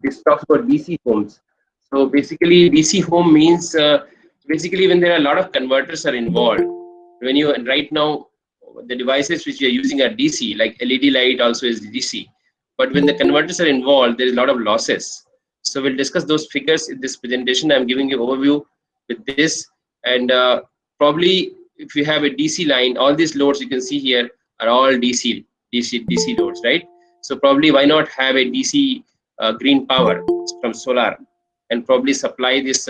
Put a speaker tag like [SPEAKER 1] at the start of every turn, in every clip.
[SPEAKER 1] this talks about DC homes. So basically, DC home means basically when there are a lot of converters are involved. When you right now the devices which you are using are DC, like LED light also is DC. But when the converters are involved, there is a lot of losses. So we'll discuss those figures in this presentation. I'm giving you overview with this, and probably if you have a DC line, all these loads you can see here are all DC loads, right? So probably why not have a DC green power from solar, and probably supply this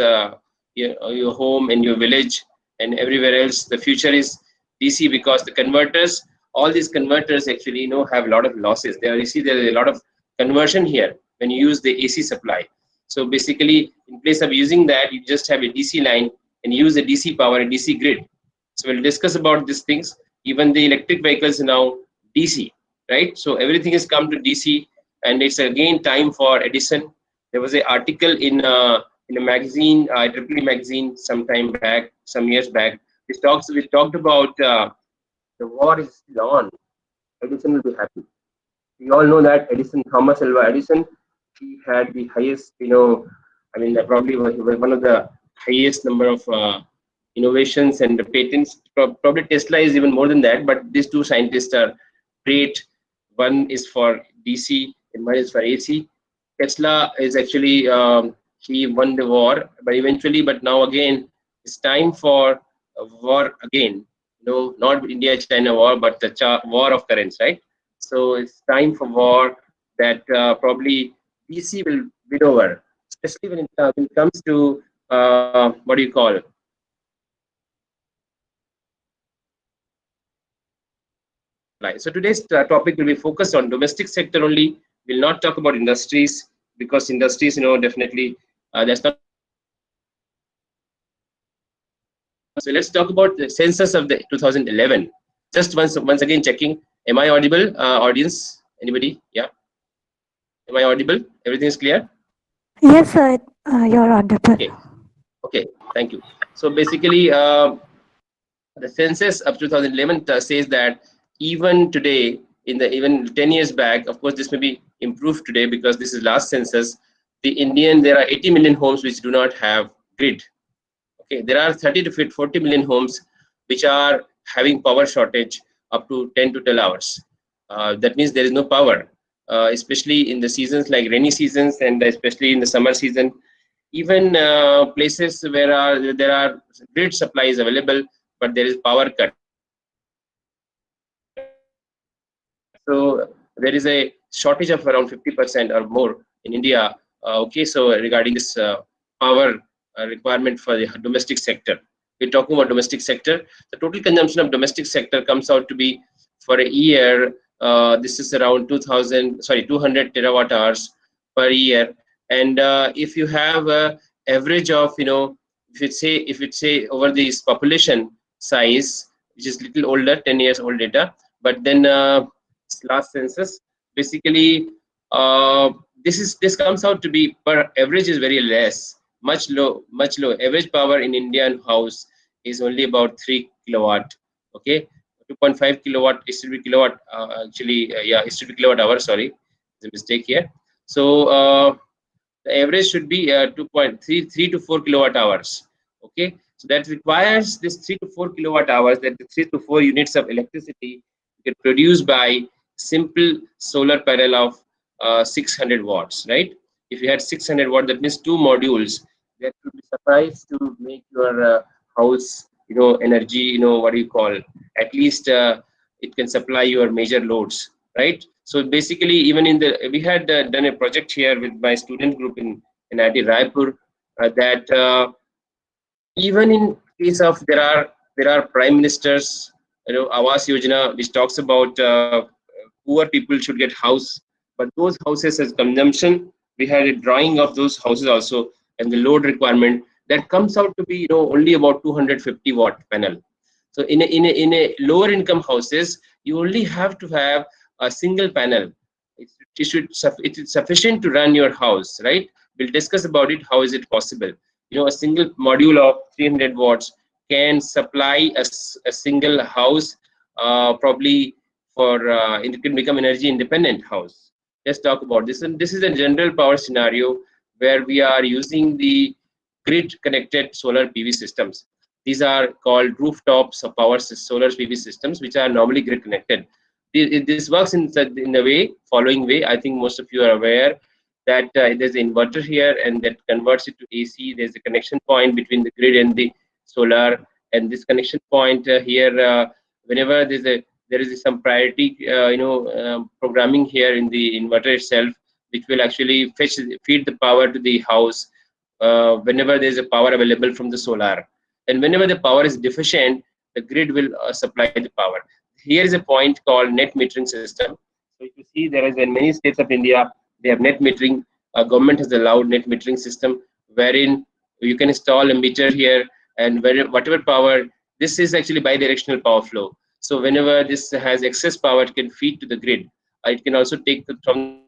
[SPEAKER 1] your home and your village and everywhere else. The future is DC, because the converters, all these converters actually have a lot of losses. There you see there is a lot of conversion here when you use the AC supply. So basically, in place of using that, you just have a DC line and use a DC power, a DC grid. So we'll discuss about these things. Even the electric vehicles now DC, right? So everything has come to DC, and it's again time for Edison. There was an article in a magazine, Triple magazine, some years back. We talked about the war is still on. Edison will be happy. We all know that Edison, Thomas Alva Edison, he had the highest, probably one of the highest number of innovations and the patents. Probably Tesla is even more than that, but these two scientists are great. One is for DC and one is for AC. Tesla is actually, he won the war, but now again, it's time for a war again. Not India-China war, but the war of currents, right? So it's time for war that probably DC will win over, especially when it comes to what do you call? So today's topic will be focused on domestic sector only. We'll not talk about industries, because industries, definitely that's not. So let's talk about the census of the 2011. Just once again checking. Am I audible, audience? Anybody? Yeah. Am I audible? Everything is clear?
[SPEAKER 2] Yes, sir. You're audible.
[SPEAKER 1] Okay. Okay. Thank you. So basically, the census of 2011 says that even today, even 10 years back, of course, this may be improved today because this is last census. There are 80 million homes which do not have grid. Okay, there are 30 to 40 million homes which are having power shortage up to 10 to 12 hours. That means there is no power, especially in the seasons like rainy seasons and especially in the summer season. Even places where there are grid supplies available, but there is power cut. So there is a shortage of around 50% or more in India. Okay, so regarding this power requirement for the domestic sector, we're talking about domestic sector. The total consumption of domestic sector comes out to be for a year. This is around 200 terawatt hours per year. And if you have an average of, if it's say over this population size, which is little older, 10 years old data, but then last census, basically this comes out to be per average is very less, much low. Average power in Indian house is only about 3 kilowatt. Okay, 2.5 kilowatt. It should be kilowatt. It should be kilowatt hour. Sorry, there's a mistake here. So the average should be 3 to 4 kilowatt hours. Okay, so that requires this 3 to 4 kilowatt hours, that the 3 to 4 units of electricity get produced by simple solar panel of 600 watts, right? If you had 600 watt, that means 2 modules that could be suffice to make your house, energy, what do you call? At least it can supply your major loads, right? So basically, even we had done a project here with my student group in IIT Raipur that even in case of there are prime ministers, Awas Yojana, which talks about poor people should get house, but those houses as consumption, we had a drawing of those houses also, and the load requirement that comes out to be only about 250 watt panel. So in a lower income houses, you only have to have a single panel. It is sufficient to run your house, right? We'll discuss about it. How is it possible? A single module of 300 watts can supply a single house, probably for it can become energy independent house. let's talk about this. And this is a general power scenario where we are using the grid connected solar PV systems. These are called rooftops of solar PV systems, which are normally grid connected. This works in the way, following way. I think most of you are aware that there's an inverter here and that converts it to AC. There's a connection point between the grid and the solar, and this connection point here, whenever there is some priority, programming here in the inverter itself, which will actually feed the power to the house whenever there is a power available from the solar, and whenever the power is deficient, the grid will supply the power. Here is a point called net metering system. So if you see, there is in many states of India, they have net metering. Government has allowed net metering system wherein you can install a meter here, and whatever power, this is actually bi-directional power flow. So whenever this has excess power, it can feed to the grid. It can also take from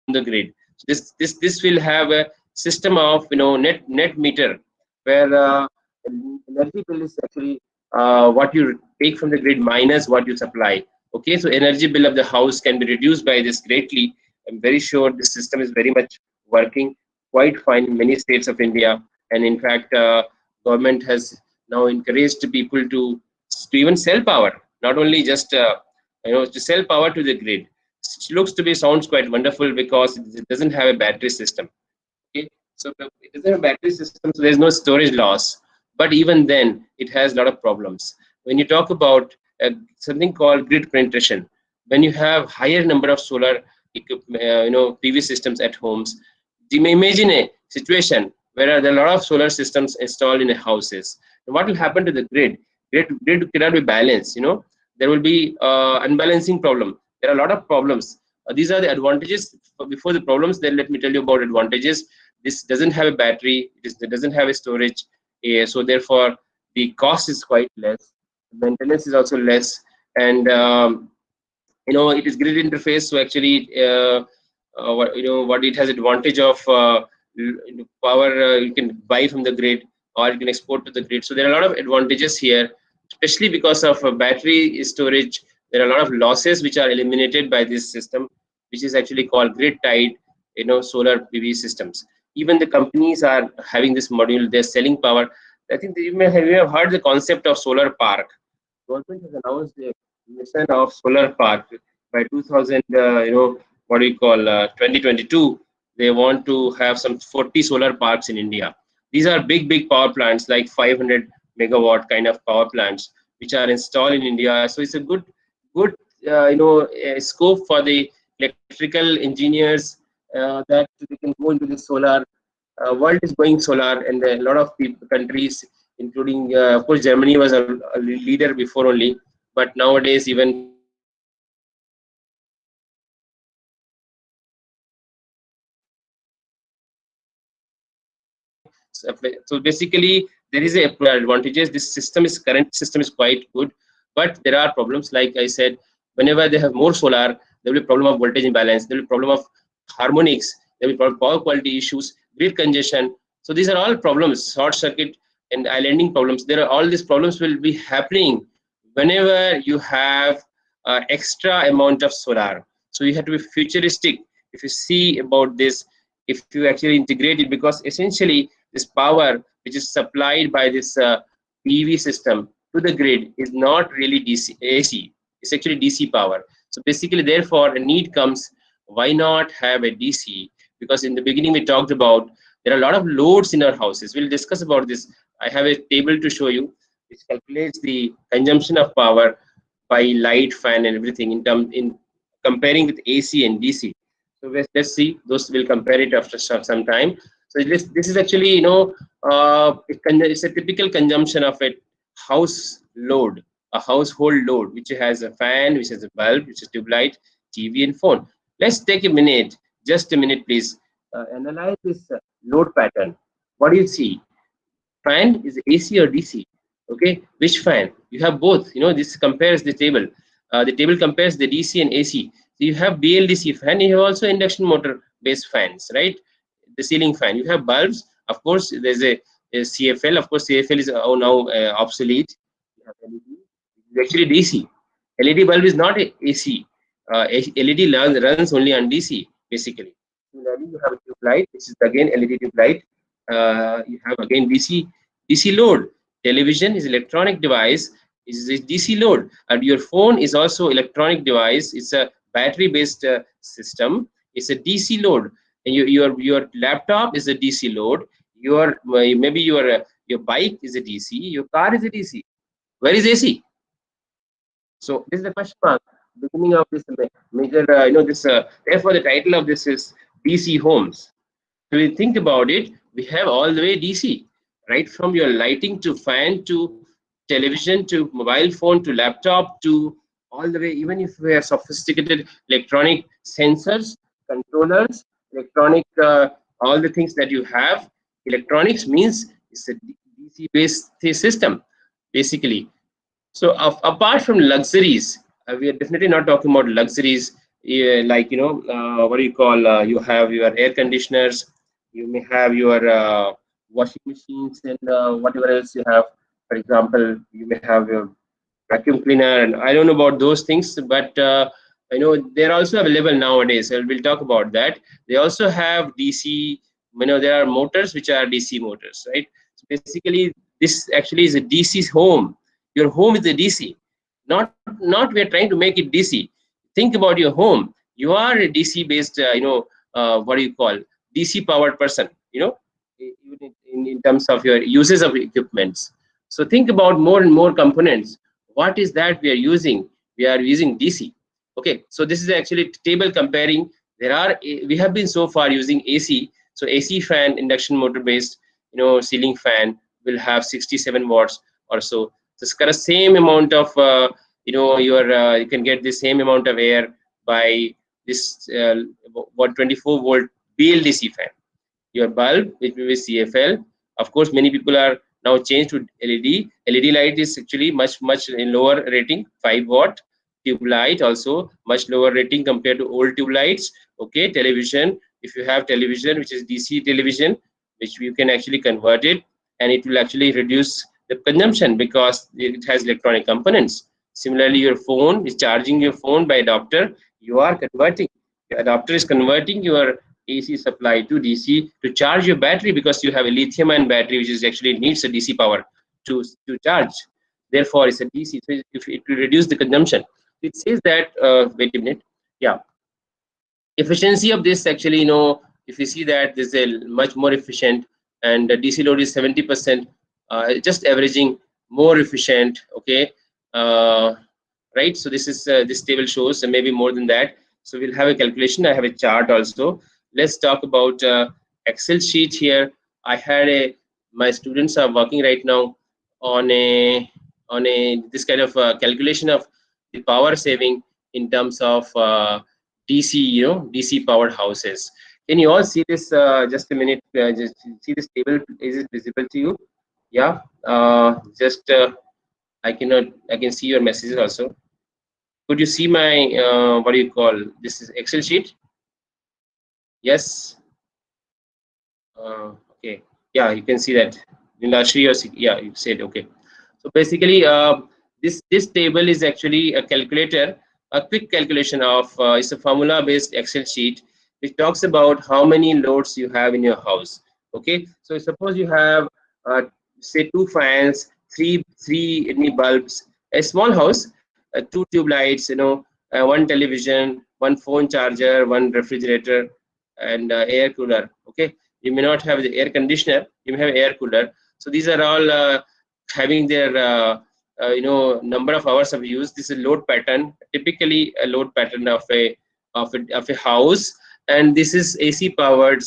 [SPEAKER 1] the grid. So this will have a system of net meter, where energy bill is actually what you take from the grid minus what you supply. Okay, so energy bill of the house can be reduced by this greatly. I'm very sure this system is very much working quite fine in many states of India, and in fact, government has now encouraged people to even sell power, not only just to sell power to the grid. It looks to be sounds quite wonderful because it doesn't have a battery system. Okay, so it doesn't have a battery system, so there's no storage loss. But even then, it has a lot of problems. When you talk about something called grid penetration, when you have higher number of solar PV systems at homes, you may imagine a situation where there are a lot of solar systems installed in houses. And what will happen to the grid? Grid cannot be balanced. There will be unbalancing problem. There are a lot of problems. These are the advantages. Before the problems, then let me tell you about advantages. This doesn't have a battery. It doesn't have a storage. So therefore, the cost is quite less. Maintenance is also less, and it is grid interface. So actually, what it has advantage of power you can buy from the grid, or you can export to the grid. So there are a lot of advantages here, especially because of battery storage. There are a lot of losses which are eliminated by this system, which is actually called grid tied solar PV systems. Even the companies are having this module. They're selling power. I think you may have heard the concept of solar park. Government has announced a mission of solar park by 2000. What do you call 2022? They want to have some 40 solar parks in India. These are big power plants, like 500 megawatt kind of power plants, which are installed in India. So it's a good scope for the electrical engineers that they can go into the solar. World is going solar, and a lot of countries, including of course Germany was a leader before only, but nowadays even France and Italy are also going solar. Okay, so basically there is a advantages. This system is current system is quite good, but there are problems. Like I said, whenever they have more solar, there will be problem of voltage imbalance. There will be problem of harmonics. There will be problem power quality issues, grid congestion. So these are all problems. Short circuit and islanding problems. There are all these problems will be happening whenever you have extra amount of solar. So you have to be futuristic if you see about this, if you actually integrate it, because essentially this power which is supplied by this PV system to the grid is not really AC. It's actually DC power. So basically, therefore, a need comes. Why not have a DC? Because in the beginning we talked about there are a lot of loads in our houses. We'll discuss about this. I have a table to show you which calculates the consumption of power by light, fan, and everything in comparing with AC and DC. So let's see. Those will compare it after some time. So this is actually it's a typical consumption of a house load, a household load, which has a fan, which has a bulb, which is tube light, TV, and phone. Let's take a minute, just a minute, please. Analyze this load pattern. What do you see? Fan is AC or DC? Okay, which fan? You have both. This compares the table. The table compares the DC and AC. So you have BLDC fan. You have also induction motor based fans, right? The ceiling fan. You have bulbs. Of course, there's a CFL. Of course, CFL is now obsolete. You have LED. It's actually DC. LED bulb is not AC. LED runs only on DC basically. Similarly, you have a tube light, which is again LED tube light. You have again DC load. Television is electronic device, is a DC load, and your phone is also electronic device. It's a battery based system. It's a DC load. And your laptop is a DC load. Your maybe your bike is a DC. Your car is a DC. Where is AC? So this is the question mark beginning of this major. This. Therefore, the title of this is DC homes. So we think about it, we have all the way DC, right from your lighting to fan to television to mobile phone to laptop to all the way, even if we have sophisticated electronic sensors, controllers, electronic, all the things that you have. Electronics means it's a DC based system, basically. So apart from luxuries, we are definitely not talking about luxuries like what do you call? You have your air conditioners, you may have your washing machines and whatever else you have. For example, you may have your vacuum cleaner, and I don't know about those things, but they're also available nowadays. So we'll talk about that. They also have DC. There are motors which are DC motors, right? So basically, this actually is a DC home. Your home is a DC. Not we are trying to make it DC. Think about your home. You are a DC based, what do you call, DC powered person. In terms of your uses of equipments. So think about more and more components. What is that we are using? We are using DC. Okay, so this is actually table comparing. We have been so far using AC. So AC fan, induction motor based, ceiling fan will have 67 watts or so. So it's got the same amount of, you can get the same amount of air by this 124 volt BLDC fan. Your bulb, which will be CFL. Of course, many people are now changed to LED. LED light is actually much lower rating, 5 watt. Tube light also much lower rating compared to old tube lights. Okay, television. If you have television, which is DC television, which you can actually convert it, and it will actually reduce the consumption because it has electronic components. Similarly, your phone is charging your phone by adapter. You are converting. The adapter is converting your AC supply to DC to charge your battery because you have a lithium-ion battery which is actually needs a DC power to charge. Therefore, it's a DC. So if it will reduce the consumption. It says that. Wait a minute. Yeah, efficiency of this actually, if you see that this is a much more efficient, and the DC load is 70%, just averaging more efficient. Okay, right. So this is this table shows maybe more than that. So we'll have a calculation. I have a chart also. Let's talk about Excel sheet here. I had my students are working right now on a this kind of calculation of the power saving in terms of DC, DC powered houses. Can you all see this? Just a minute. Just see this table. Is it visible to you? Yeah. Just I can see your messages also. Could you see my what do you call this is Excel sheet? Yes. Okay. Yeah, you can see that. Yeah, you said okay. So basically, this table is actually a calculator, a quick calculation of it's a formula-based Excel sheet which talks about how many loads you have in your house. Okay, so suppose you have say 2 fans, three LED bulbs, a small house, 2 tube lights, 1 television, 1 phone charger, 1 refrigerator, and air cooler. Okay, you may not have the air conditioner, you may have air cooler. So these are all having their number of hours of use. This is a load pattern, typically a load pattern of a house, and this is AC powered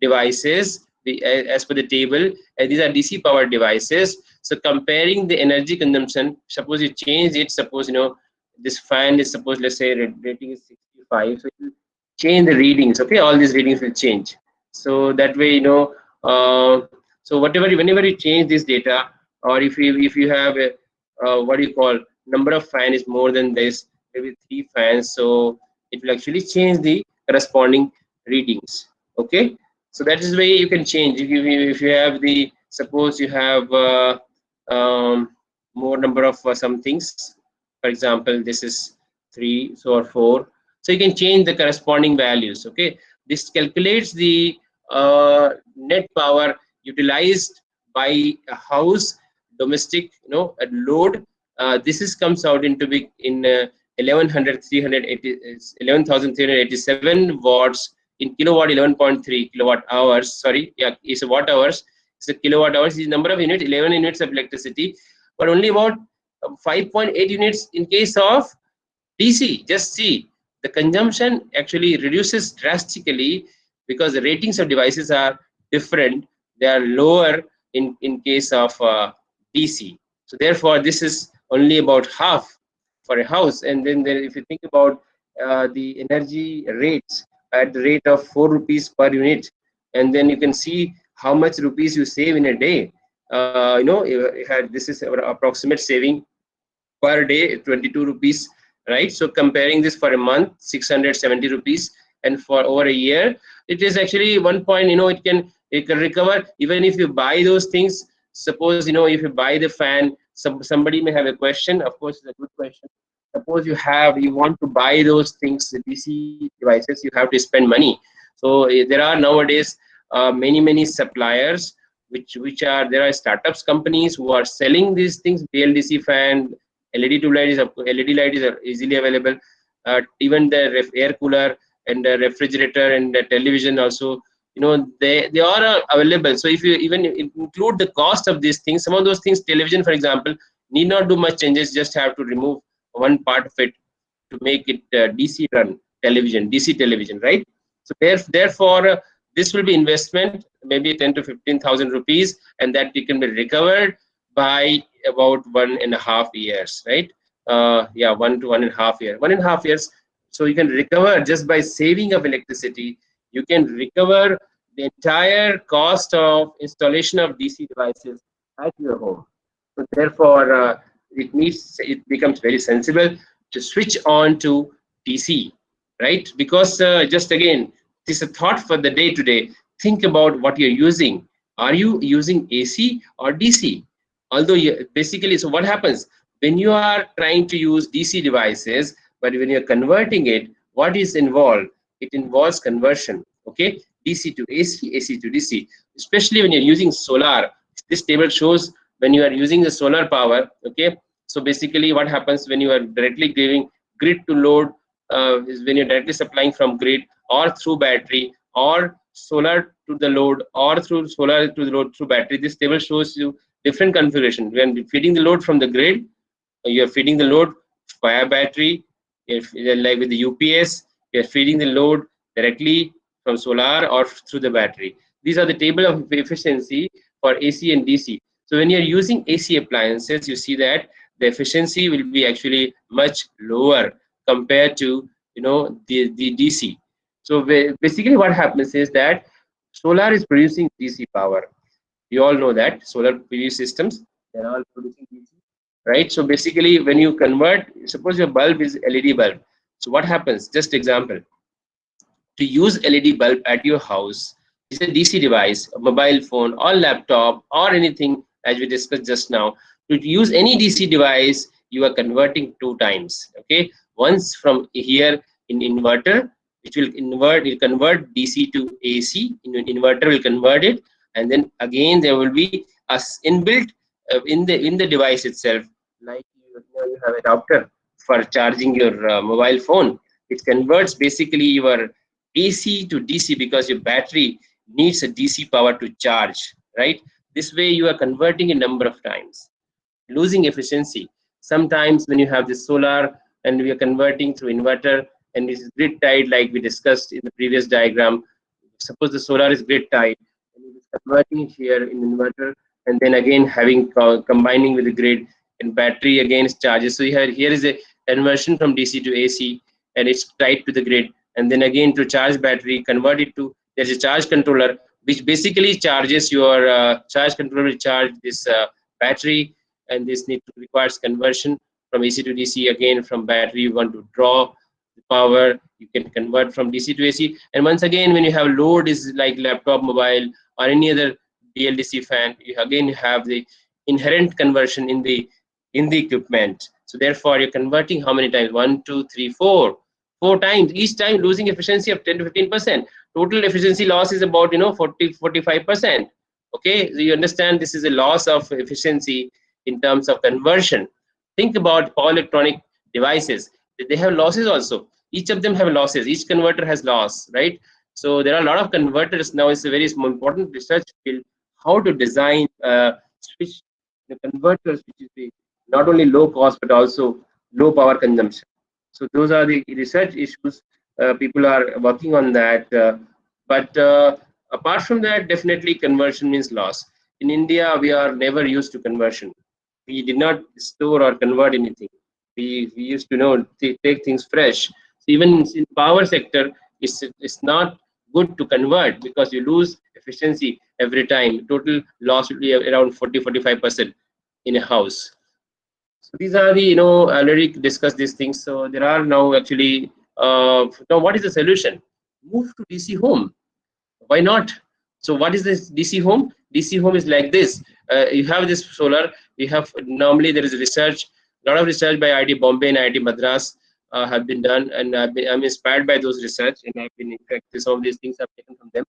[SPEAKER 1] devices. As per the table, and these are DC powered devices. So comparing the energy consumption, suppose you change it. Suppose this fan is suppose let's say rating is 65, so it will change the readings. Okay, all these readings will change. So that way so whenever you change this data, or if you have a what do you call number of fan is more than this, maybe 3 fans, so it will actually change the corresponding readings. Okay, so that is the way you can change. If you have the suppose you have more number of some things. For example, this is 3 so or 4. So you can change the corresponding values. Okay, this calculates the net power utilized by a house, domestic, a load. This is comes out into big in 11,387 watts in kilowatt, 11.3 kilowatt hours. Sorry, yeah, it's a watt hours. It's a kilowatt hours. Is number of units, 11 units of electricity, but only about 5.8 units in case of DC. Just see, the consumption actually reduces drastically because the ratings of devices are different. They are lower in case of DC. So therefore, this is only about half for a house. And then there, if you think about the energy rates at the rate of 4 rupees per unit, and then you can see how much rupees you save in a day. This is our approximate saving per day, 22 rupees, right? So comparing this for a month, 670 rupees, and for over a year, it is actually 1 point. It can recover even if you buy those things. Suppose if you buy the fan, somebody may have a question. Of course, it's a good question. Suppose you want to buy those things, the DC devices, you have to spend money. So there are nowadays many suppliers there are startups companies who are selling these things, BLDC fan, LED light is easily available. Even the air cooler and the refrigerator and the television also, they are available. So if you even include the cost of these things, some of those things, television for example, need not do much changes, just have to remove one part of it to make it DC run television, DC television, right? So therefore, this will be investment, maybe 10 to 15,000 rupees, and that it can be recovered by about 1.5 years, right? Yeah, 1 to 1.5 years. 1.5 years. So you can recover just by saving of electricity. You can recover the entire cost of installation of DC devices at your home. So therefore, it becomes very sensible to switch on to DC, right? Because just again, this is a thought for the day to day. Think about what you're using. Are you using AC or DC? Although basically, so what happens when you are trying to use DC devices, but when you're converting it, what is involved? It involves conversion. Okay, DC to AC, AC to DC. Especially when you're using solar. This table shows when you are using the solar power. Okay, so basically what happens when you are directly giving grid to load, is when you're directly supplying from grid or through battery, or solar to the load, or through solar to the load through battery. This table shows you different configuration. When feeding the load from the grid, you're feeding the load via battery. If like with the UPS, you're feeding the load directly from solar or through the battery. These are the table of efficiency for AC and DC. So when you're using AC appliances, you see that the efficiency will be actually much lower compared to the DC. So basically what happens is that solar is producing DC power. You all know that solar PV systems, they're all producing DC, right? So basically when you convert, suppose your bulb is LED bulb. So what happens? Just example, to use LED bulb at your house is a DC device, a mobile phone or laptop or anything, as we discussed just now. To use any DC device, you are converting 2 times. Okay, once from here in inverter, which will convert DC to AC. Inverter will convert it, and then again there will be a inbuilt in the device itself, like you have adapter for charging your mobile phone. It converts basically your AC to DC because your battery needs a DC power to charge, right? This way you are converting a number of times, losing efficiency. Sometimes when you have the solar and we are converting through inverter and this is grid tied, like we discussed in the previous diagram, suppose the solar is grid tied and it is converting here in inverter, and then again having combining with the grid, and battery again charges. So here is a conversion from DC to AC, and it's tied to the grid, and then again to charge battery, convert it to, there's a charge controller which basically charges your charge controller will charge this battery, and this requires conversion from AC to DC. Again from battery you want to draw the power, you can convert from DC to AC. And once again when you have load is like laptop, mobile or any other BLDC fan, you again have the inherent conversion in the equipment. So therefore you're converting how many times? 1, 2, 3, 4 4 times, each time losing efficiency of 10 to 15%. Total efficiency loss is about 40-45%. Okay, so you understand this is a loss of efficiency in terms of conversion. Think about power electronic devices. They have losses also. Each of them have losses. Each converter has loss, right? So there are a lot of converters now. It's a very important research field how to design switch the converters, which is the not only low cost but also low power consumption. So those are the research issues. People are working on that. But apart from that, definitely conversion means loss. In India, we are never used to conversion. We did not store or convert anything. We used to take things fresh. So even in power sector, it's not good to convert because you lose efficiency every time. Total loss will be around 40-45% in a house. So these are the already discussed these things. So there are now actually now what is the solution? Move to DC home. Why not? So what is this DC home? DC home is like this. You have this solar. You have normally there is research, a lot of research by IIT Bombay and IIT Madras have been done, and I'm inspired by those research, and I've been in fact some of these things I've taken from them.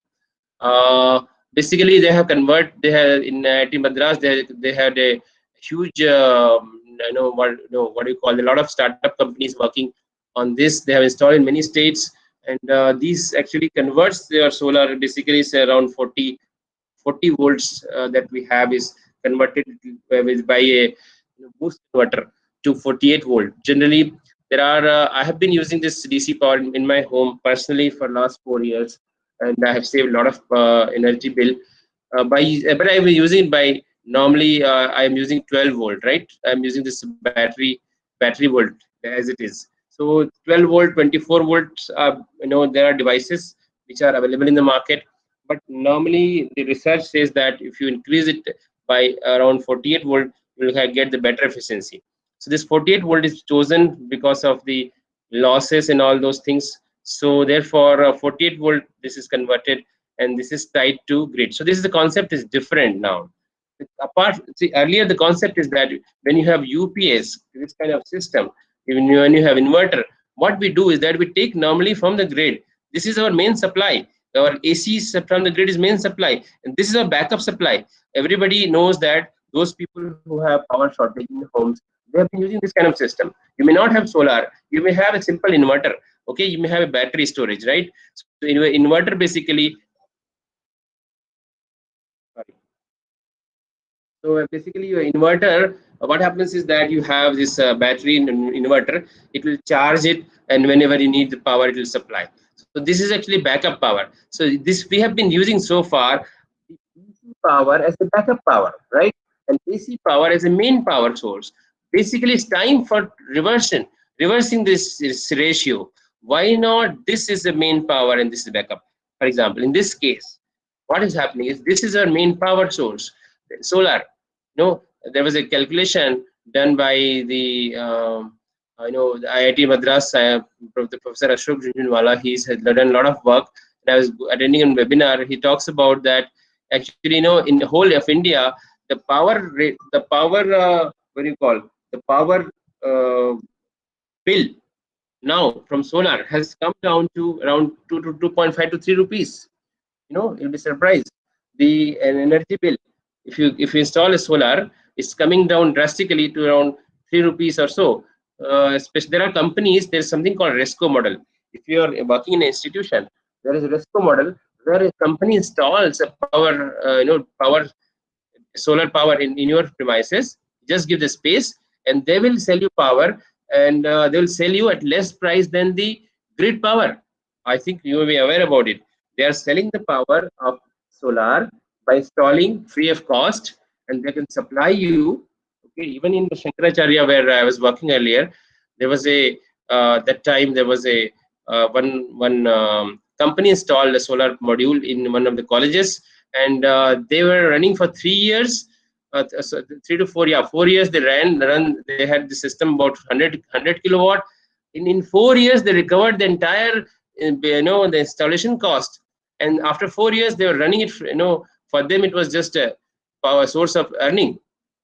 [SPEAKER 1] Basically, they have convert. They have in IIT Madras. They had a huge what do you call, a lot of startup companies working on this. They have installed in many states, and these actually converts their solar. Basically, it's around 40 volts that we have is converted by a boost converter to 48 volt. Generally, there are I have been using this DC power in my home personally for last 4 years, and I have saved a lot of energy bill. But I am using it by normally I am using 12 volt, right? I am using this battery volt as it is. So 12 volt, 24 volts. There are devices which are available in the market, but normally the research says that if you increase it by around 48 volt, you will get the better efficiency. So this 48 volt is chosen because of the losses and all those things. So therefore 48 volt this is converted, and this is tied to grid. So this is the concept is different now. Earlier the concept is that when you have UPS, this kind of system, even when you have inverter, what we do is that we take normally from the grid. This is our main supply. Our AC from the grid is main supply, and this is our backup supply. Everybody knows that those people who have power shortage in homes, they have been using this kind of system. You may not have solar, you may have a simple inverter. Okay, you may have a battery storage, right? So inverter basically. So basically, your inverter, what happens is that you have this battery inverter. It will charge it, and whenever you need the power, it will supply. So this is actually backup power. So this we have been using so far the DC power as a backup power, right? And AC power as a main power source. Basically, it's time for reversing this ratio. Why not? This is the main power and this is backup. For example, in this case, what is happening is this is our main power source, solar. There was a calculation done by the the IIT Madras, Professor Ashok Jhunjhunwala. He's done a lot of work. And I was attending a webinar. He talks about that actually, in the whole of India, the power rate, the power, what do you call, the power bill now from solar has come down to around 2.5 to 3 rupees. You'll be surprised. An energy bill, if you install a solar, it's coming down drastically to around 3 rupees or so. Especially there are companies. There's something called RESCO model. If you are working in an institution, there is a RESCO model where a company installs a solar power in your premises. Just give the space, and they will sell you power, and they will sell you at less price than the grid power. I think you may be aware about it. They are selling the power of solar by installing free of cost, and they can supply you. Okay, even in the Shankaracharya where I was working earlier, there was a that time there was a one company installed a solar module in one of the colleges, and they were running for 3 years. So 3 to 4, 4 years they run. They had the system about 100 kilowatt. In 4 years they recovered the entire the installation cost, and after 4 years they were running it. For them it was just a power source of earning.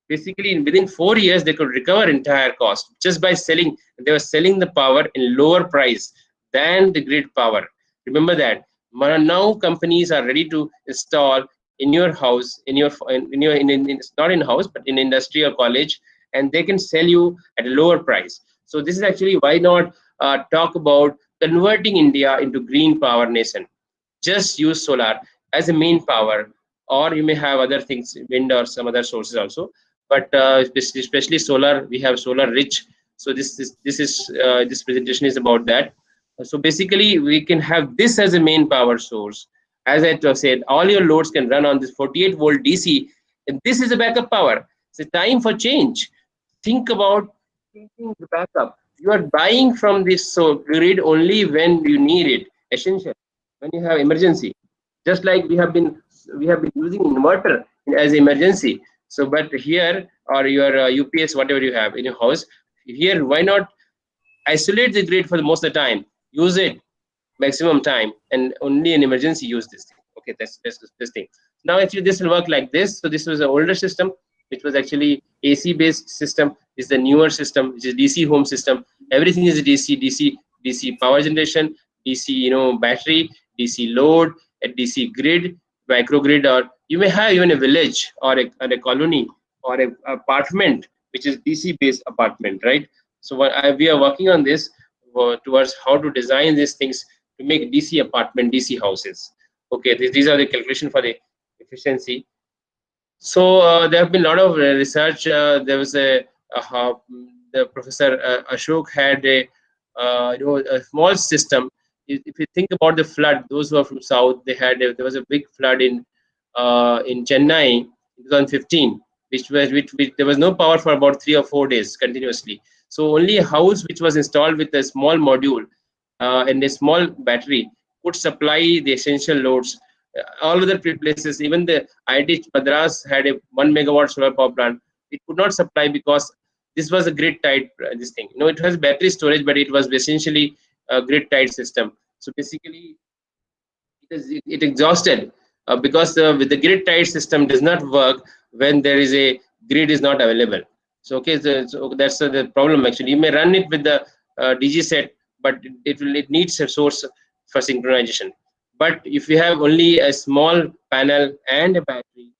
[SPEAKER 1] Basically, within 4 years they could recover entire cost just by selling. They were selling the power in lower price than the grid power. Remember that. Now companies are ready to install in your house, not in house, but in industry or college, and they can sell you at a lower price. So this is actually why not talk about converting India into green power nation. Just use solar as a main power, or you may have other things, wind or some other sources also. But especially solar, we have solar rich. So this presentation is about that. So basically, we can have this as a main power source. As I said, all your loads can run on this 48-volt DC, and this is a backup power. It's a time for change. Think about thinking the backup. You are buying from this so grid only when you need it, essential, when you have emergency. Just like we have been using inverter as emergency. So, but here or your UPS, whatever you have in your house, here why not isolate the grid for the most of the time? Use it maximum time, and only in emergency use this thing. Okay, that's this thing. Now actually this will work like this. So this was an older system which was actually AC based system. This is the newer system which is DC home system. Everything is DC power generation, DC battery, DC load, a DC grid, microgrid, or you may have even a village or a colony or a apartment which is DC based apartment, right? So we are working on this towards how to design these things to make DC apartment, DC houses. Okay, these are the calculation for the efficiency. So there have been a lot of research. There was the professor Ashok had a small system. If you think about the flood, those who are from south, there was a big flood in Chennai in 2015, which there was no power for about 3 or 4 days continuously. So only a house which was installed with a small module and a small battery could supply the essential loads. All other places, even the IIT Madras had a 1 megawatt solar power plant. It could not supply because this was a grid tied this thing. It has battery storage, but it was essentially a grid tied system. So basically, it exhausted because with the grid tied system does not work when there is a grid is not available. So okay, so that's the problem actually. You may run it with the DG set, but it needs a source for synchronization. But if you have only a small panel and a battery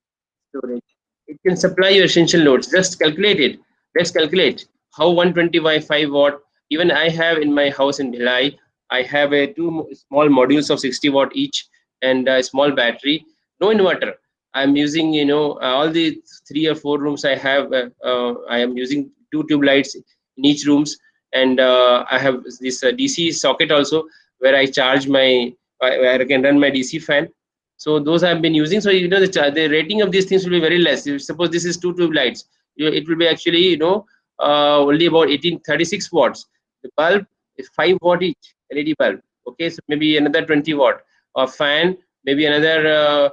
[SPEAKER 1] storage, it can supply your essential loads. Just calculate it. Let's calculate how 120 by 5 watt. Even I have in my house in Bhilai, I have a two small modules of 60 watt each and a small battery. No inverter. I'm using all the 3 or 4 rooms I have. I am using 2 tube lights in each rooms, and I have this DC socket also where I charge where I can run my DC fan. So those I've been using. So the rating of these things will be very less. If suppose this is 2 tube lights, it will be actually only about 1836 watts. The bulb is 5 watt each LED bulb. Okay, so maybe another 20 watt. Or fan, maybe another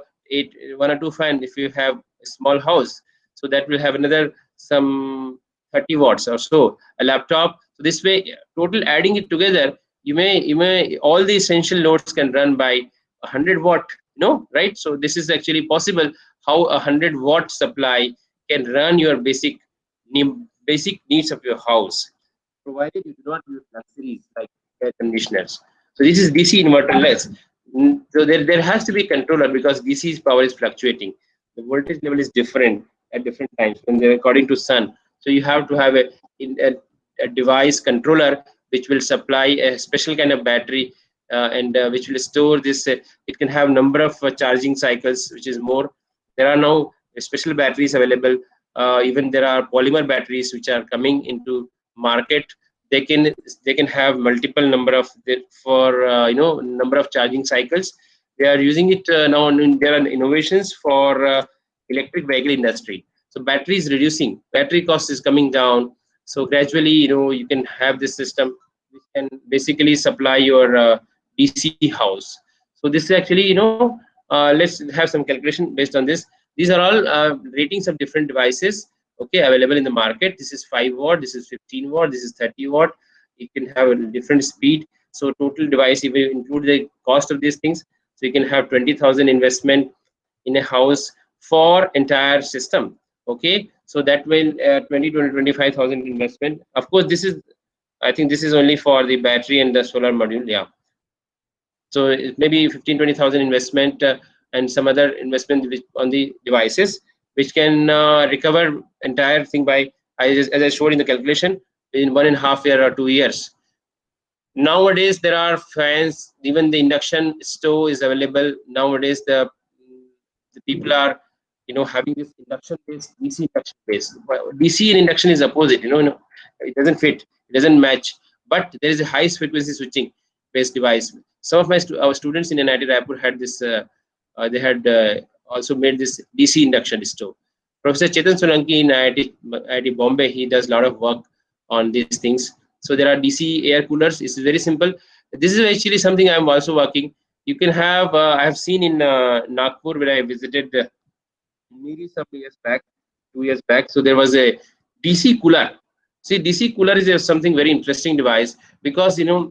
[SPEAKER 1] 1 or 2 fan if you have a small house. So that will have another some 30 watts or so. A laptop. So this way, total adding it together, you may all the essential loads can run by 100 watt. Right? So this is actually possible. How 100 watt supply can run your basic needs of your house, provided you do not use luxuries like air conditioners. So this is DC inverterless. So there has to be controller because DC's power is fluctuating. The voltage level is different at different times when they're according to sun. So you have to have a device controller which will supply a special kind of battery and which will store this. It can have number of charging cycles, which is more. There are now special batteries available. Even there are polymer batteries which are coming into market. They can have multiple number of number of charging cycles. They are using it now. There are innovations for electric vehicle industry. So battery is reducing. Battery cost is coming down. So gradually, you can have this system which can basically supply your DC house. So this is actually, let's have some calculation based on this. These are all ratings of different devices, okay, available in the market. This is 5 watt, this is 15 watt, this is 30 watt. It can have a different speed. So total device, if you include the cost of these things, so you can have 20,000 investment in a house for entire system. Okay, so that will 20 to 25,000 investment. Of course, this is I think this is only for the battery and the solar module. Yeah. So it may be 15-20,000 investment and some other investment on the devices, which can recover entire thing by, as I showed in the calculation, in 1.5 year or 2 years. Nowadays there are fans, even the induction stove is available. Nowadays the people are having this induction based, DC induction based. DC and induction is opposite, it doesn't fit, it doesn't match. But there is a high frequency switching based device. Some of our students in NIT Raipur had this, they had also made this DC induction stove. Professor Chetan Solanki in IIT Bombay, he does a lot of work on these things. So there are DC air coolers. It's very simple. This is actually something I'm also working. You can have, I have seen in Nagpur when I visited maybe some years back, 2 years back. So there was a DC cooler. See, DC cooler is something very interesting device, because in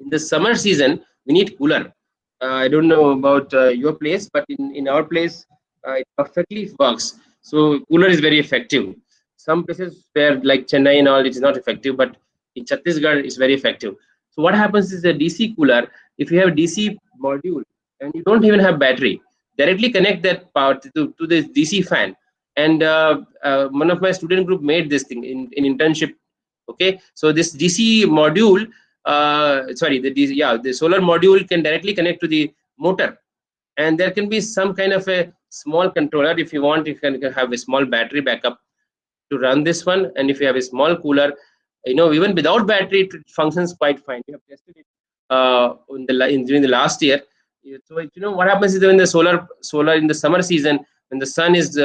[SPEAKER 1] the summer season we need cooler. I don't know about your place, but in our place it perfectly works. So cooler is very effective. Some places where like Chennai and all, it is not effective, but in Chhattisgarh it's very effective. So what happens is the DC cooler, if you have DC module and you don't even have battery, directly connect that power to the DC fan. And one of my student group made this thing in internship. Okay, so this DC module, sorry, the solar module can directly connect to the motor, and there can be some kind of a small controller. If you want, you can have a small battery backup to run this one. And if you have a small cooler, even without battery it functions quite fine. We have tested it during the last year. So what happens is when the solar in the summer season, when the sun is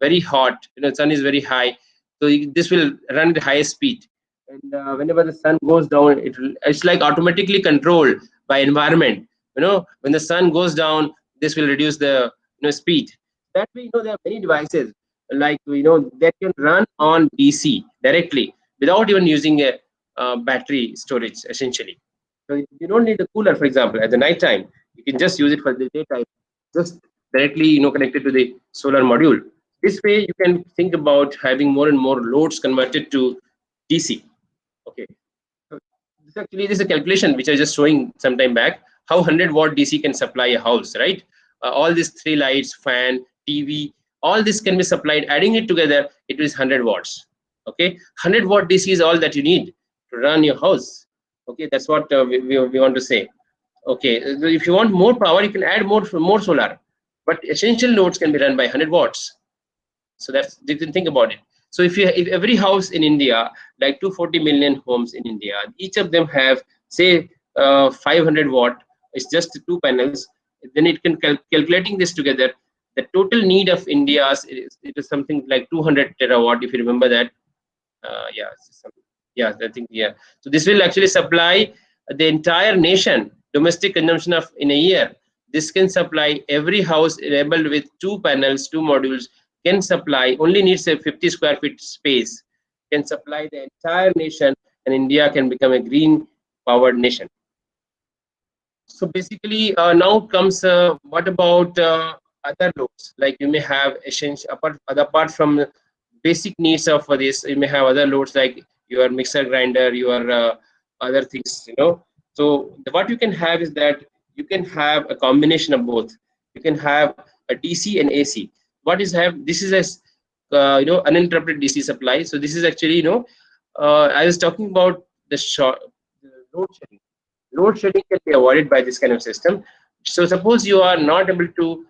[SPEAKER 1] very hot, sun is very high, so this will run at high speed. And whenever the sun goes down, it's like automatically controlled by environment. When the sun goes down, this will reduce the speed. That way, there are many devices like that can run on DC directly without even using a battery storage essentially. So you don't need the cooler, for example, at the night time. You can just use it for the daytime, just directly connected to the solar module. This way you can think about having more and more loads converted to DC. Okay. So this is a calculation which I was just showing some time back, how 100-watt DC can supply a house, right? All these 3 lights, fan, TV, all this can be supplied. Adding it together, it is 100 watts. Okay, 100-watt DC is all that you need to run your house. Okay, that's what we want to say. Okay, if you want more power, you can add more solar, but essential loads can be run by 100 watts. So that's, you can think about it. So if every house in India, like 240 million homes in India, each of them have say 500 watt, it's just 2 panels, then it can calculating this together, the total need of India it is something like 200 terawatt, if you remember that. Yeah, I think, yeah. So this will actually supply the entire nation domestic consumption of in a year. This can supply every house enabled with 2 panels, 2 modules, can supply, only needs a 50 square feet space, can supply the entire nation, and India can become a green powered nation. So basically now comes what about other loads, like you may have essential apart from basic needs of this, you may have other loads like your mixer grinder, your other things, so what you can have is that you can have a combination of both. You can have a DC and AC. What is have this is a uninterrupted DC supply. So this is actually I was talking about the load shedding. Load shedding can be avoided by this kind of system. So suppose you are not able to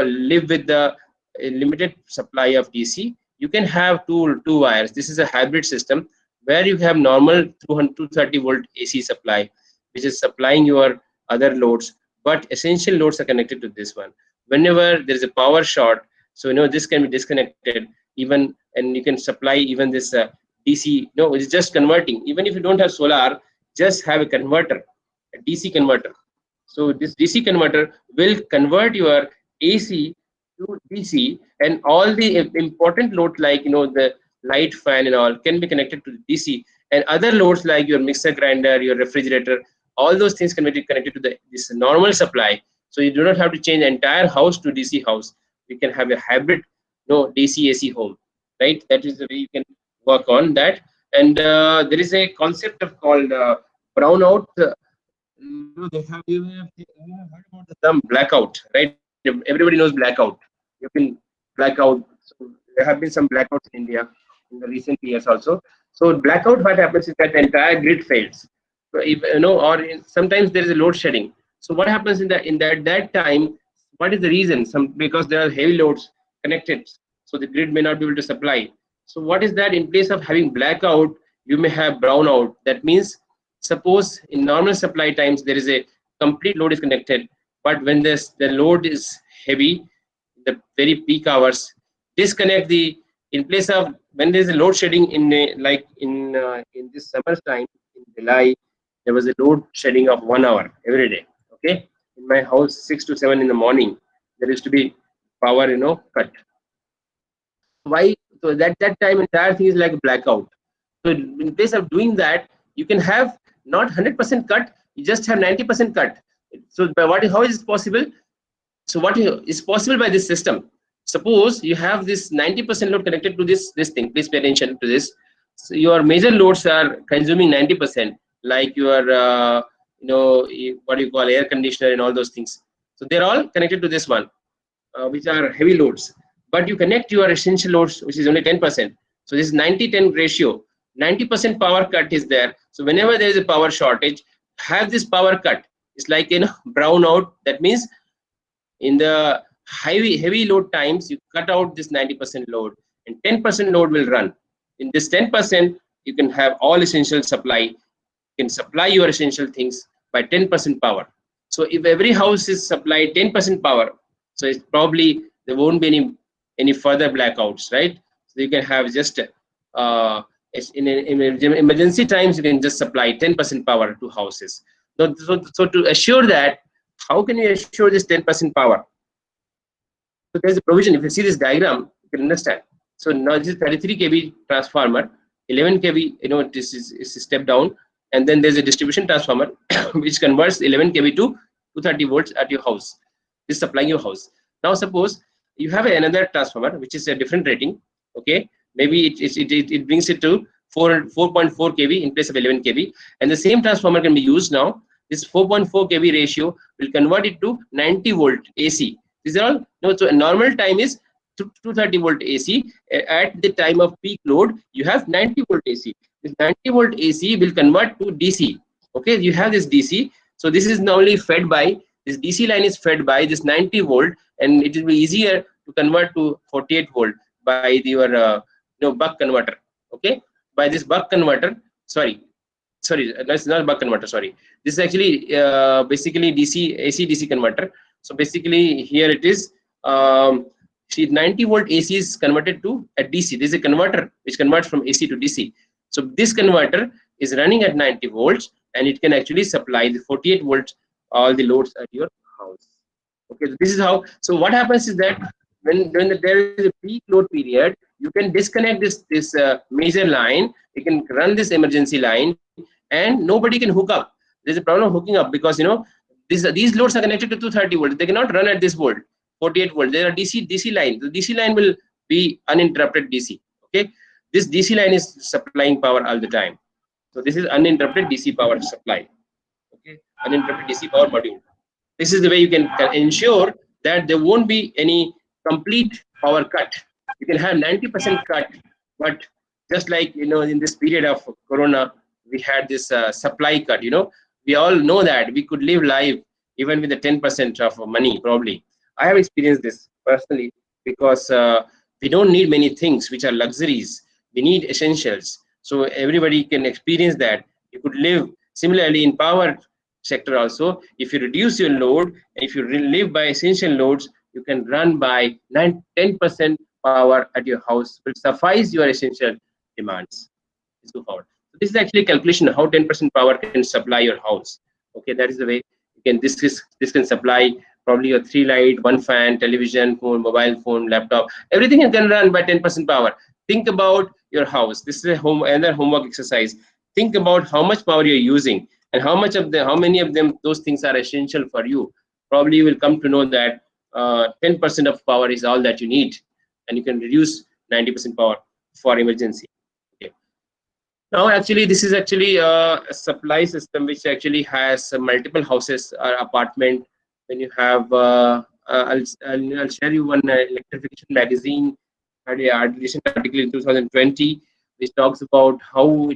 [SPEAKER 1] live with the limited supply of DC, you can have two wires. This is a hybrid system where you have normal 230 volt AC supply, which is supplying your other loads, but essential loads are connected to this one. Whenever there is a power short, so this can be disconnected even, and you can supply even this DC. No, it's just converting. Even if you don't have solar, just have a converter, a DC converter. So this DC converter will convert your AC to DC, and all the important loads like the light, fan and all can be connected to DC, and other loads like your mixer grinder, your refrigerator, all those things can be connected to this normal supply. So you do not have to change the entire house to DC house. You can have a hybrid DC AC home, right? That is the way you can work on that. And there is a concept of called brownout. They have, you have heard about the term blackout, right? Everybody knows blackout. You've been blackout. So there have been some blackouts in India in the recent years also. So blackout, what happens is that the entire grid fails. So if, or sometimes there is a load shedding. So what happens in that time? What is the reason? Because there are heavy loads connected, so the grid may not be able to supply. So what is that? In place of having blackout, you may have brownout. That means, suppose in normal supply times there is a complete load is connected, but when the load is heavy, the very peak hours, disconnect the, in place of, when there is a load shedding like in this summer time in July, there was a load shedding of 1 hour every day. Okay, in my house 6 to 7 in the morning there used to be power cut. Why? So that time entire thing is like a blackout. So in place of doing that, you can have not 100% cut, you just have 90% cut. So by how is it possible? So what is possible by this system? Suppose you have this 90% load connected to this thing. Please pay attention to this. So your major loads are consuming 90%, like your what do you call, air conditioner and all those things. So they're all connected to this one, which are heavy loads. But you connect your essential loads, which is only 10%. So this is 90-10 ratio. 90% power cut is there. So whenever there is a power shortage, have this power cut. It's like brownout. That means in the heavy load times, you cut out this 90% load, and 10% load will run. In this 10%, you can have all essential supply. You can supply your essential things by 10% power. So if every house is supplied 10% power, so it's probably there won't be any further blackouts, right? So you can have just in emergency times, you can just supply 10% power to houses. So to assure that, how can you assure this 10% power? So there's a provision. If you see this diagram, you can understand. So now this is 33 kV transformer, 11 kV, this is a step down, and then there's a distribution transformer which converts 11 kV to 230 volts at your house. This is supplying your house. Now suppose you have another transformer which is a different rating. Okay, maybe it brings it to 4.4 kV in place of 11 kV, and the same transformer can be used now. This 4.4 kV ratio will convert it to 90 volt AC. These are all, so a normal time is 230 volt AC. At the time of peak load, you have 90 volt AC. This 90 volt AC will convert to DC. Okay, you have this DC. So this is normally fed by, this DC line is fed by this 90 volt, and it will be easier to convert to 48 volt by your buck converter. Okay, by this buck converter. Sorry, that's not buck converter. Sorry, this is actually basically AC/DC converter. So basically here it is. See, 90 volt AC is converted to a DC. This is a converter which converts from AC to DC. So this converter is running at 90 volts, and it can actually supply the 48 volts all the loads at your house. Okay, so this is how. So what happens is that when there is a peak load period, you can disconnect this major line. You can run this emergency line, and nobody can hook up. There's a problem of hooking up because these loads are connected to 230 volts. They cannot run at this volt, 48 volts. There are DC line. The DC line will be uninterrupted DC. Okay, this DC line is supplying power all the time. So this is uninterrupted DC power supply. Okay, uninterrupted DC power module. This is the way you can ensure that there won't be any complete power cut. You can have 90% cut, but just like in this period of Corona, we had this supply cut. We all know that we could live life even with the 10% of money. Probably, I have experienced this personally because we don't need many things which are luxuries. We need essentials. So everybody can experience that. You could live similarly in power sector also. If you reduce your load, and if you live by essential loads, you can run by 10% power at your house will suffice your essential demands. Let's go forward. So this is actually a calculation how 10% power can supply your house. Okay, that is the way you can. This can supply probably your 3 light, 1 fan, television, phone, mobile phone, laptop. Everything can run by 10% power. Think about your house. This is another homework exercise. Think about how much power you're using and how many of them those things are essential for you. Probably you will come to know that 10% of power is all that you need, and you can reduce 90% power for emergency. Okay. Now, actually, this is actually a supply system which actually has multiple houses or apartment. When you have, I'll share you one electrification magazine had a recent article in 2020 which talks about how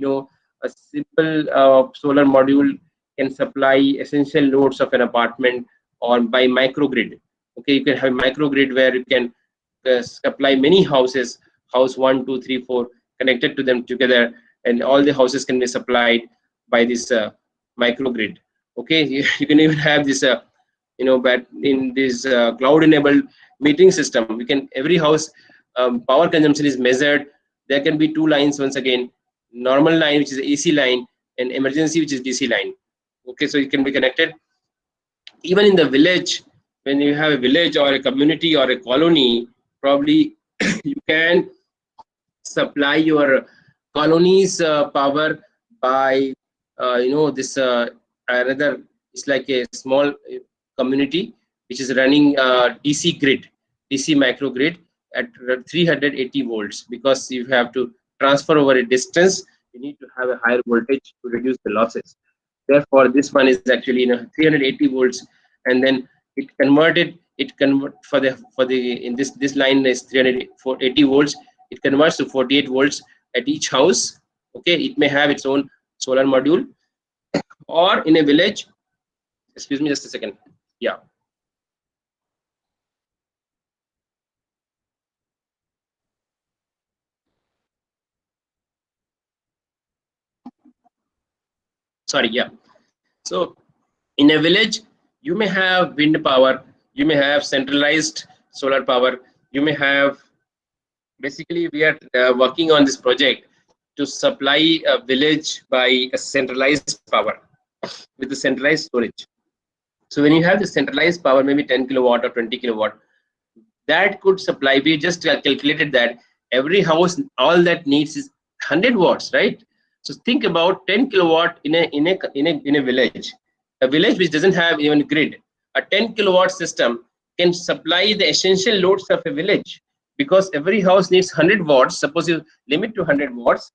[SPEAKER 1] a simple solar module can supply essential loads of an apartment or by microgrid. Okay, you can have microgrid where you can supply many houses, house 1, 2, 3, 4, connected to them together, and all the houses can be supplied by this microgrid. Okay, you can even have this but in this cloud enabled metering system, we can every house power consumption is measured. There can be two lines once again, normal line which is AC line and emergency which is DC line. Okay, so it can be connected even in the village. When you have a village or a community or a colony, probably you can supply your colony's power by this another. It's like a small community which is running DC grid, DC microgrid at 380 volts, because you have to transfer over a distance. You need to have a higher voltage to reduce the losses. Therefore, this one is actually 380 volts, and then it convert for the in this line is 380 volts. It converts to 48 volts at each house. Okay, it may have its own solar module, or in a village. Excuse me, just a second. Yeah. Sorry. Yeah. So in a village, you may have wind power. You may have centralized solar power. You may have, basically we are working on this project to supply a village by a centralized power with the centralized storage. So when you have the centralized power, maybe 10 kilowatt or 20 kilowatt, that could supply. We just calculated that every house, all that needs is 100 watts, right? So think about 10 kilowatt in a village, a village which doesn't have even grid. A 10 kilowatt system can supply the essential loads of a village, because every house needs 100 watts. Suppose you limit to 100 watts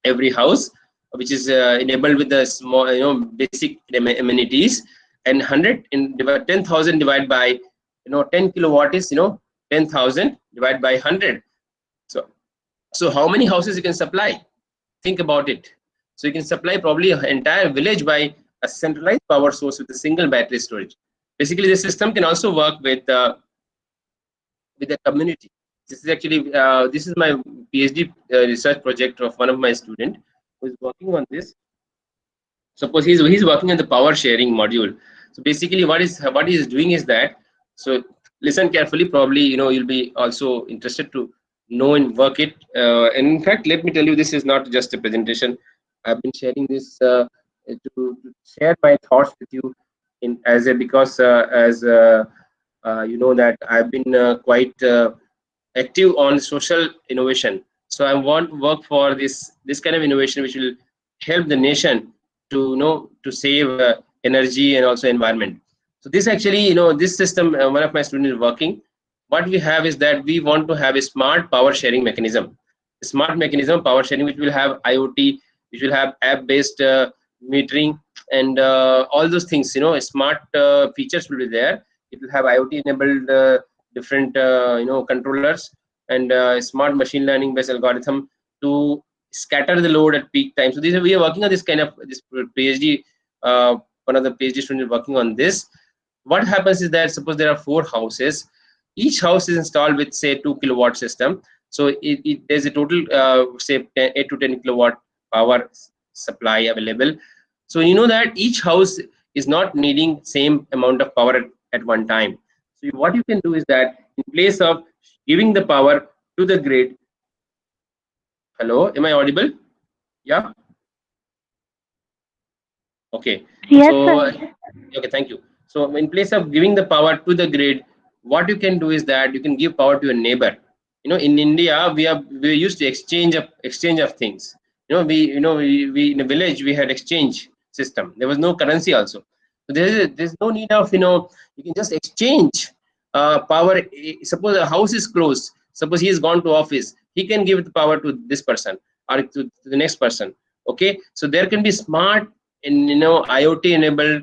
[SPEAKER 1] every house, which is enabled with the small basic amenities, and 100 in 10,000 divided by 10 kilowatt is 10,000 divided by 100. So how many houses you can supply? Think about it. So you can supply probably an entire village by a centralized power source with a single battery storage. Basically, the system can also work with the community. This is actually this is my PhD research project of one of my student who is working on this. Suppose he's working on the power sharing module. So basically, what he is doing is that. So listen carefully. Probably you'll be also interested to know and work it. And in fact, let me tell you, this is not just a presentation. I've been sharing this to share my thoughts with you in as a because as you know that I've been quite active on social innovation. So I want to work for this kind of innovation which will help the nation to to save energy and also environment. So this actually this system one of my students is working. What we have is that we want to have a smart power sharing mechanism, a smart mechanism power sharing which will have IoT, which will have app based metering, and all those things. Smart features will be there. It will have IoT enabled different controllers, and smart machine learning based algorithm to scatter the load at peak time. So we are working on this kind of this PhD. One of the PhD students is working on this. What happens is that suppose there are 4 houses. Each house is installed with say 2 kilowatt system. So there's a total say 8 to 10 kilowatt power supply available. So you know that each house is not needing same amount of power at one time. So what you can do is that in place of giving the power to the grid. Hello, am I audible? Yeah. Okay.
[SPEAKER 2] Yes,
[SPEAKER 1] So
[SPEAKER 2] sir.
[SPEAKER 1] okay, thank you. So in place of giving the power to the grid, what you can do is that you can give power to your neighbor. In India we used to exchange of things. We in a village we had exchange system. There was no currency also. So there's no need of you can just exchange power. Suppose a house is closed. Suppose he has gone to office. He can give the power to this person. or to the next person. Okay, so there can be smart and IoT enabled,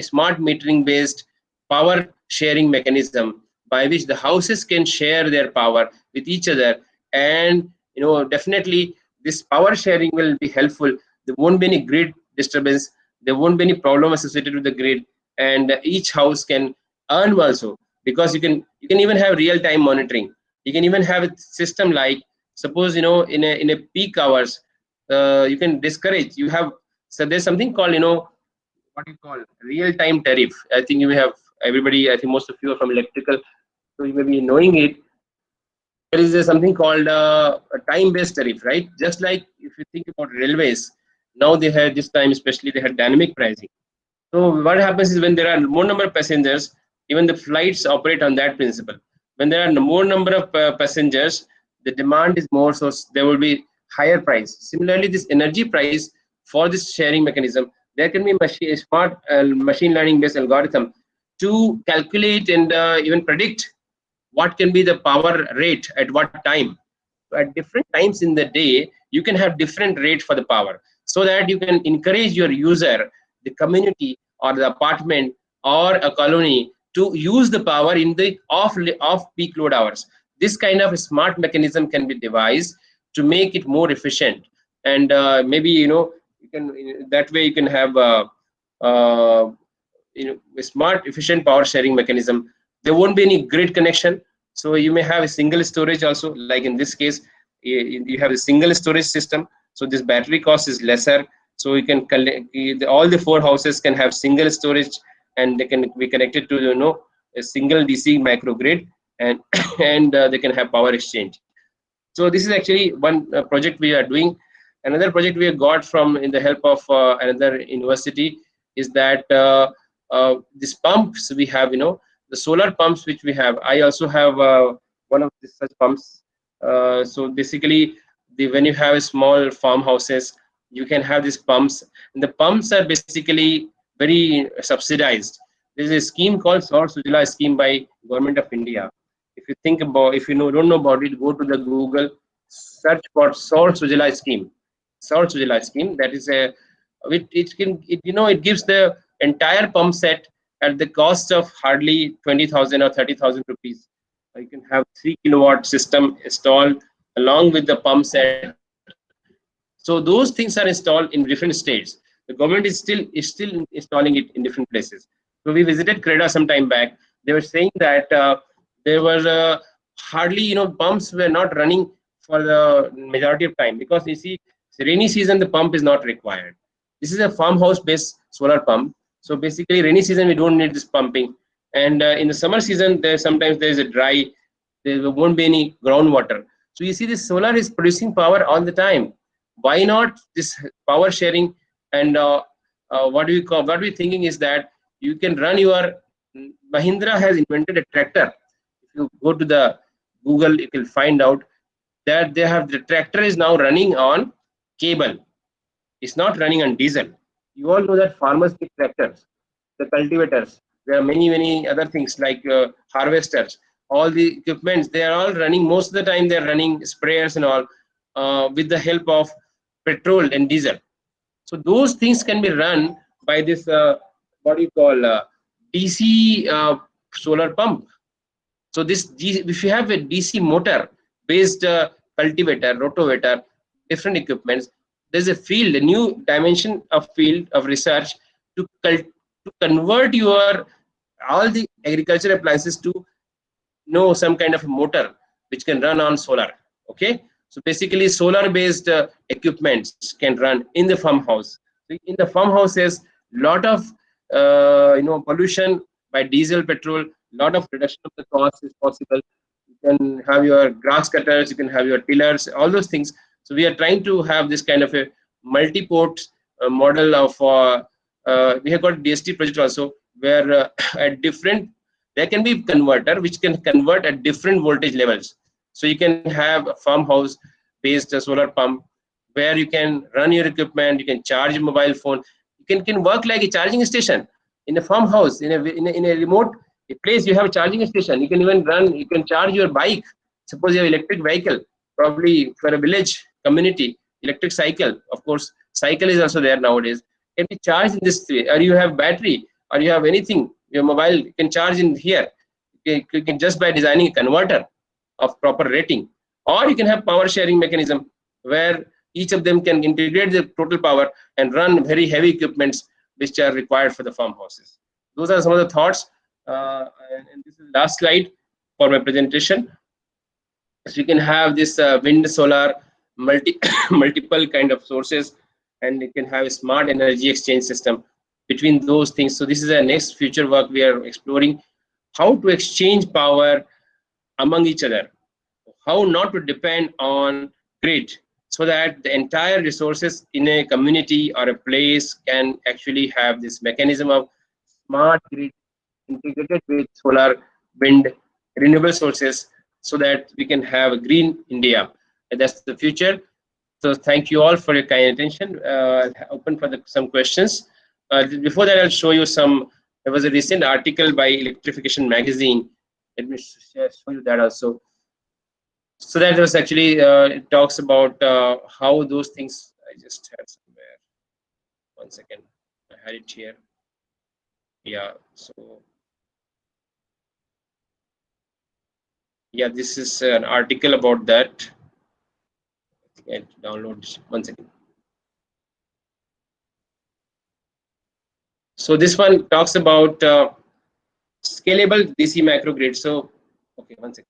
[SPEAKER 1] smart metering based power sharing mechanism by which the houses can share their power with each other. And definitely this power sharing will be helpful. There won't be any grid disturbance, there won't be any problem associated with the grid, and each house can earn also, because you can even have real time monitoring. You can even have a system like, suppose in a peak hours, you can discourage, you have, so there's something called what you call real time tariff. I think you may have, everybody, I think most of you are from electrical, so you may be knowing it. There is something called a time based tariff, right? Just like if you think about railways, now they had this time, especially they had dynamic pricing. So what happens is when there are more number of passengers, even the flights operate on that principle. When there are more number of passengers, the demand is more, so there will be higher price. Similarly, this energy price for this sharing mechanism, there can be a smart machine learning based algorithm to calculate and even predict what can be the power rate at what time. So at different times in the day, you can have different rate for the power, so that you can encourage your user, the community or the apartment or a colony, to use the power in the off peak load hours. This kind of a smart mechanism can be devised to make it more efficient. And maybe you can, that way you can have uh, a smart efficient power sharing mechanism. There won't be any grid connection, so you may have a single storage also, like in this case you have a single storage system, so this battery cost is lesser. So you can collect, all the 4 houses can have single storage, and they can be connected to a single DC microgrid, and and they can have power exchange. So this is actually one project we are doing. Another project we have got from, in the help of another university, is that these pumps we have, the solar pumps which we have. I also have one of these such pumps. So basically, when you have small farmhouses, you can have these pumps, and the pumps are basically very subsidized. There is a scheme called Saur Sujala scheme by Government of India. If you think about, if you don't know about it, go to the Google, search for Saur Sujala scheme. Saur Sujala scheme. That is a, it gives the entire pump set at the cost of hardly 20,000 or 30,000 rupees. You can have 3 kilowatt system installed along with the pump set. So those things are installed in different states. The government is still installing it in different places. So we visited Creda some time back. They were saying that there was hardly, pumps were not running for the majority of time, because you see, rainy season the pump is not required. This is a farmhouse based solar pump. So basically rainy season we don't need this pumping, and in the summer season sometimes there is a dry, there won't be any groundwater. So you see, this solar is producing power all the time. Why not this power sharing? And what we're thinking is that you can run your, Mahindra has invented a tractor. If you go to the Google, you will find out that they have, the tractor is now running on cable. It's not running on diesel. You all know that farmers get tractors, the cultivators. There are many other things like harvesters. All the equipments, they are all running. Most of the time, they are running sprayers and all with the help of petrol and diesel. So those things can be run by this what do you call DC solar pump. So this, if you have a DC motor based cultivator, rotavator, different equipments, there's a field, a new dimension of field of research to convert your all the agricultural appliances to know some kind of motor which can run on solar. Okay, so basically solar based equipments can run in the farmhouse. So in the farmhouses, lot of pollution by diesel, petrol, lot of reduction of the cost is possible. You can have your grass cutters, you can have your tillers, all those things. So we are trying to have this kind of a multi-port model of we have got DST project also, where at different, there can be converter which can convert at different voltage levels. So you can have a farmhouse based solar pump where you can run your equipment, you can charge your mobile phone. You can work like a charging station in a farmhouse, in a remote place. You have a charging station. You can even run, you can charge your bike. Suppose you have electric vehicle, probably for a village community, electric cycle, of course, cycle is also there nowadays, can be charged in this way, or you have battery, or you have anything, your mobile can charge in here. You can just by designing a converter of proper rating, or you can have power sharing mechanism where each of them can integrate the total power and run very heavy equipments which are required for the farmhouses. Those are some of the thoughts, and this is the last slide for my presentation. So you can have this wind, solar, multiple kind of sources, and you can have a smart energy exchange system between those things. So this is the next future work we are exploring, how to exchange power among each other, how not to depend on grid, so that the entire resources in a community or a place can actually have this mechanism of smart grid integrated with solar, wind, renewable sources, so that we can have a green India. And that's the future. So thank you all for your kind attention. Open for some questions. Before that, I'll show you some. There was a recent article by Electrification magazine. Let me show you that also. So that was actually it talks about how those things. I just had somewhere. 1 second. I had it here. Yeah. So yeah, this is an article about that. I download 1 second. So this one talks about scalable DC microgrid. So okay, 1 second.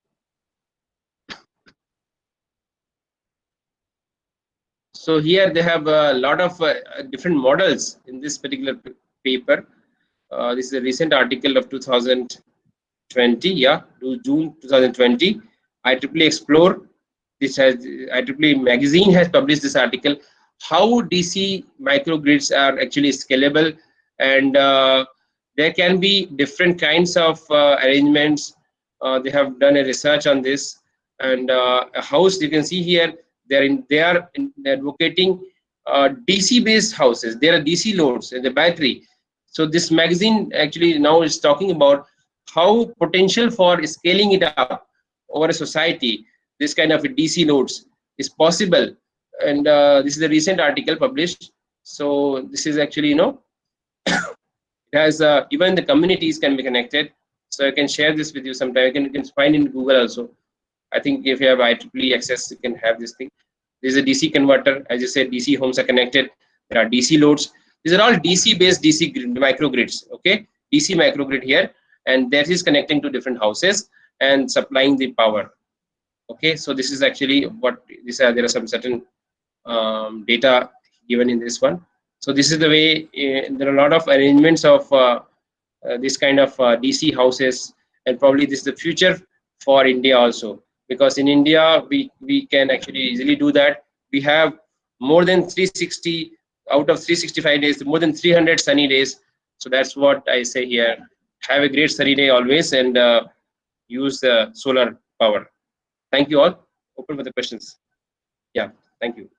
[SPEAKER 1] So here they have a lot of different models in this particular paper. This is a recent article of 2020, yeah, June 2020. IEEE Explore, this has IEEE magazine has published this article, how DC microgrids are actually scalable, and there can be different kinds of arrangements. They have done a research on this, and a house, you can see here, they are advocating DC based houses. There are DC loads in the battery. So this magazine actually now is talking about how potential for scaling it up over a society, this kind of DC loads is possible. And this is a recent article published. So this is actually, it has even the communities can be connected. So I can share this with you sometime. You can find in Google also. I think if you have IEEE access, you can have this thing. This is a DC converter. As you said, DC homes are connected. There are DC loads. These are all DC based DC microgrids. Okay, DC microgrid here, and that is connecting to different houses and supplying the power. Okay, so this is actually what these are. There are some certain data given in this one. So this is the way. There are a lot of arrangements of this kind of DC houses, and probably this is the future for India also, because in India we can actually easily do that. We have more than 360 out of 365 days, more than 300 sunny days. So that's what I say here. Have a great sunny day always, and use solar power. Thank you all. Open for the questions. Yeah, thank you.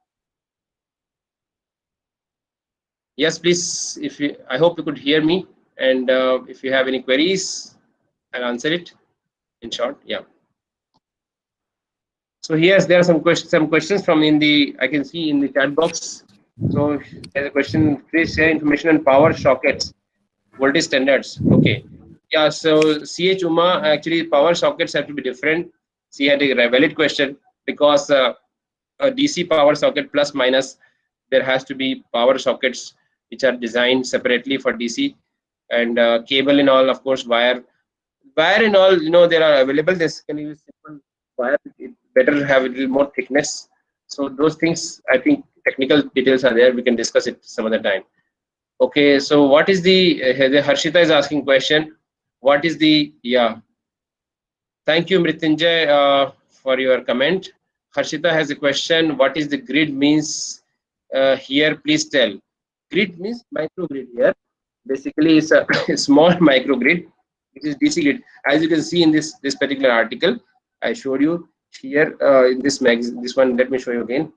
[SPEAKER 1] Yes, please. If you, I hope you could hear me, and if you have any queries, I'll answer it in short. Yeah. So here's there are some questions from in the, I can see in the chat box. So there's a question. Please share information on power sockets, voltage standards. Okay. Yeah. So CH Uma, actually power sockets have to be different. She had a valid question, because a DC power socket plus minus, there has to be power sockets which are designed separately for DC, and cable and all, of course, wire and all, there are available. This can use simple wire. It better have a little more thickness. So those things, I think technical details are there. We can discuss it some other time. Okay, so what is the Harshita is asking question. What is the, yeah. Thank you, Mrityunjay, for your comment. Harshita has a question. What is the grid means here? Please tell. Grid means microgrid here. Basically, it's a small microgrid. It is DC grid. As you can see in this particular article, I showed you here in this magazine. This one, let me show you again.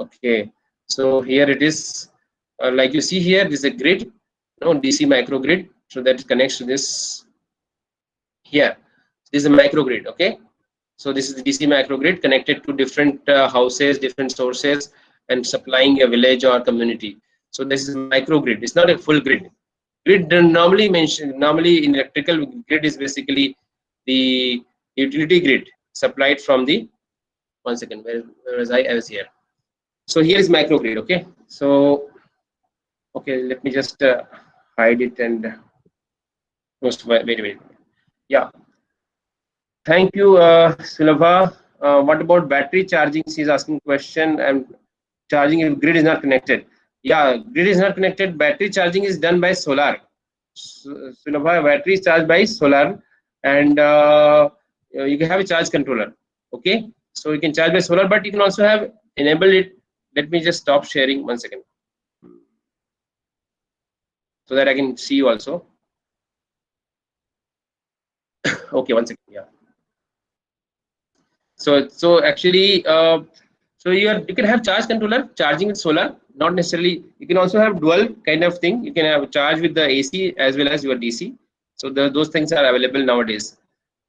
[SPEAKER 1] Okay, so here it is. Like you see here, this is a grid, DC microgrid. So that connects to this here. This is a microgrid. Okay, so this is the DC microgrid connected to different houses, different sources. and supplying a village or community. So this is microgrid. It's not a full grid. Grid normally in electrical grid is basically the utility grid supplied from the, one second, where was I was here. So here is microgrid. Okay, so okay, let me just hide it and wait. Yeah, thank you, Sulabha. What about battery charging? She's asking question, and charging if grid is not connected. Yeah, grid is not connected. Battery charging is done by solar. Sulabha, battery is charged by solar, and you can have a charge controller. Okay, so you can charge by solar, but you can also have enable it. Let me just stop sharing 1 second, so that I can see you also. Okay, 1 second. Yeah. So actually, so you can have charge controller charging with solar. Not necessarily. You can also have dual kind of thing. You can have charge with the AC as well as your DC. So those things are available nowadays.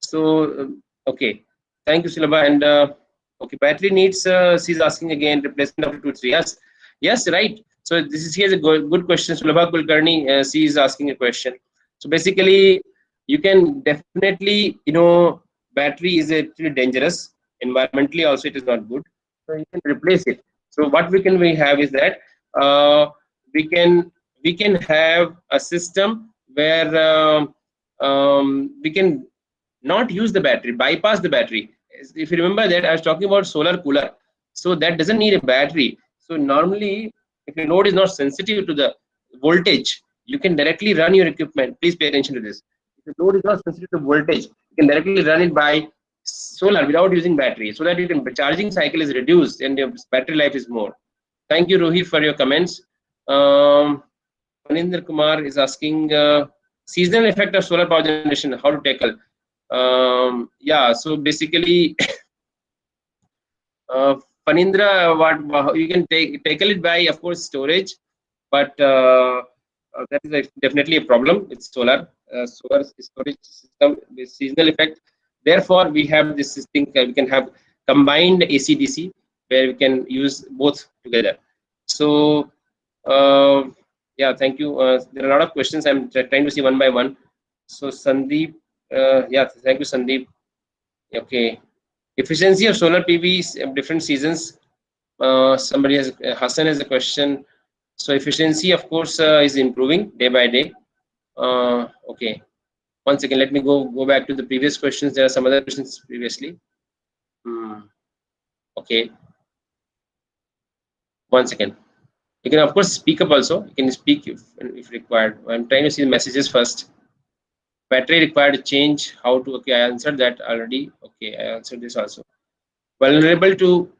[SPEAKER 1] So okay, thank you, Sulabha. And okay, battery needs. She's asking again replacement after 2 3 years. Yes, right. So this is here's a good question. Sulabha Kulkarni. She is asking a question. So basically, you can definitely, battery is actually dangerous. Environmentally also it is not good, so you can replace it. So what we have is that uh, we can have a system where we can not use the battery, bypass the battery. If you remember that I was talking about solar cooler, so that doesn't need a battery. So normally if your load is not sensitive to the voltage, you can directly run your equipment. Please pay attention to this. If the load is not sensitive to voltage, you can directly run it by solar without using battery, so that you can charging cycle is reduced and your battery life is more. Thank you, Rohit, for your comments. Maninder Kumar is asking seasonal effect of solar power generation, how to tackle. Yeah, so basically, Panindra, what you can tackle it by, of course, storage, but that is definitely a problem with solar storage system with seasonal effect. Therefore, we have this thing. We can have combined AC/DC where we can use both together. So, yeah, thank you. There are a lot of questions. I'm trying to see one by one. So, Sandeep, yeah, thank you, Sandeep. Okay, efficiency of solar PVs in different seasons. Somebody has Hassan has a question. So efficiency, of course, is improving day by day. Okay, 1 second. Let me go back to the previous questions. There are some other questions previously. Okay, 1 second. You can of course speak up also. You can speak if required. I'm trying to see the messages first. Battery required to change. How to? Okay, I answered that already. Okay, I answered this also. Vulnerable to.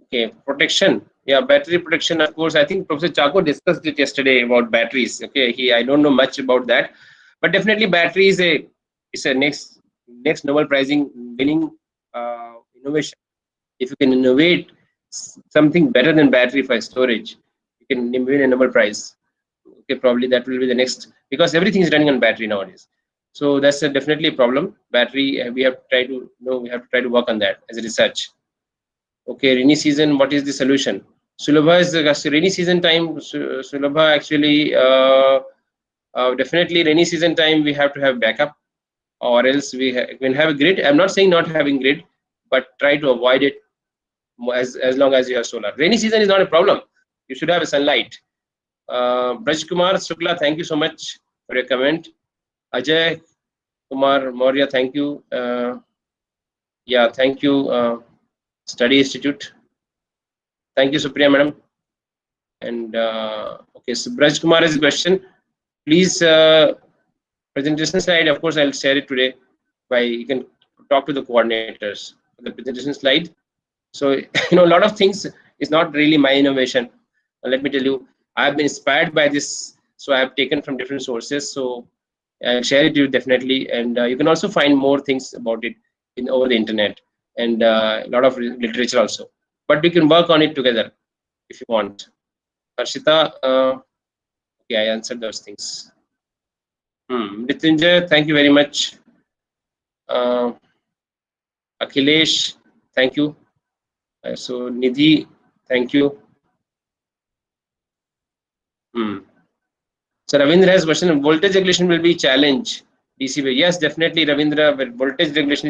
[SPEAKER 1] Okay, protection. Yeah, battery protection. Of course, I think Professor Chaco discussed it yesterday about batteries. Okay, I don't know much about that, but definitely battery is a next Nobel Pricing winning innovation. If you can innovate something better than battery for storage, you can win a Nobel Prize. Okay, probably that will be the next, because everything is running on battery nowadays. So that's definitely a problem. Battery, we have to try to we have to try to work on that as a research. Okay, rainy season, what is the solution? Sulabha is the rainy season time. Sulabha actually, definitely rainy season time we have to have backup, or else we can have a grid. I'm not saying not having grid, but try to avoid it as long as you have solar. Rainy season is not a problem. You should have a sunlight. Braj Kumar Shukla, thank you so much for your comment. Ajay Kumar Maurya, thank you. Yeah, thank you. Study Institute. Thank you, Supriya madam. And okay, so Braj Kumar has a question. Please, presentation slide. Of course, I'll share it today. You can talk to the coordinators for the presentation slide. So a lot of things is not really my innovation. Let me tell you, I have been inspired by this, so I have taken from different sources. So I'll share it with you definitely, and you can also find more things about it over the internet, and a lot of literature also. But we can work on it together if you want. Harshita, okay, I answered those things. Mrityunjay, thank you very much. Akhilesh, thank you. So Nidhi, Thank you. So Ravindra has question. Voltage regulation will be challenge. DC. Yes, definitely, Ravindra. Voltage regulation